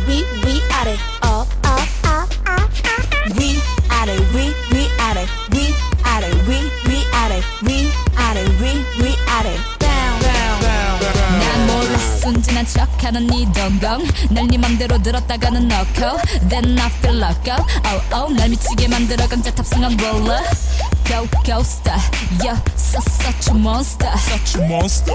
위 아래 up up up up up 위 아래 위 아래 위 아래 위 아래 위 아래 위 아래 down down 난 몰라 순진한 척하는 네 동공 날 네 맘대로 들었다가는 넣고 Then I feel like oh 날 미치게 만들어 강제 탑승한 roller Go go star You're such a monster Such a monster.